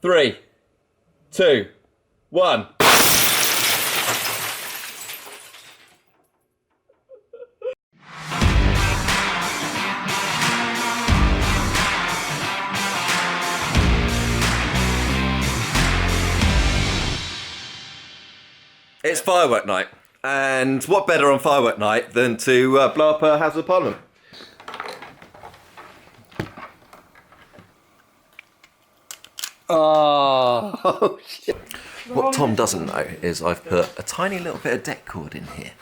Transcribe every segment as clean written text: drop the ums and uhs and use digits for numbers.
3, 2, 1. It's firework night, and what better on firework night than to blow up a House of Parliament? Oh shit. What Tom doesn't know is I've put a tiny little bit of deck cord in here.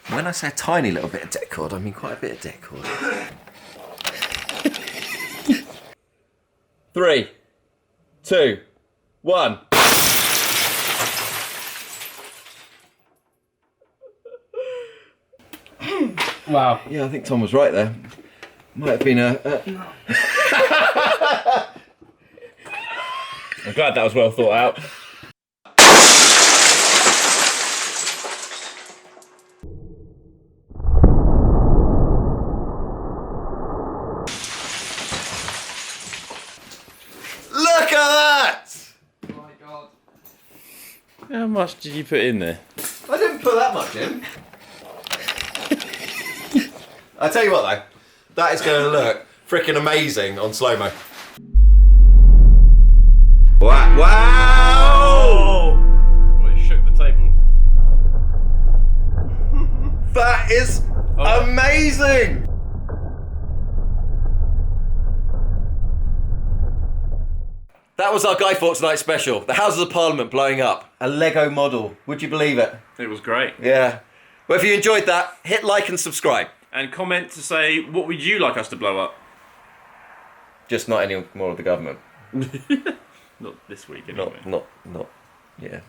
When I say a tiny little bit of deck cord, I mean quite a bit of deck cord. 3, 2, 1. Wow. Yeah, I think Tom was right there. Might have been a... No. I'm glad that was well thought out. Look at that! Oh my god. How much did you put in there? I didn't put that much in. I tell you what though, that is going to look freaking amazing on slow-mo. Wow! Wow! Oh, it shook the table. That is amazing! That was our Guy Fawkes night special. The Houses of Parliament blowing up. A Lego model. Would you believe it? It was great. Yeah. Well, if you enjoyed that, hit like and subscribe. And comment to say, what would you like us to blow up? Just not any more of the government. Not this week, anyway. Not, yeah.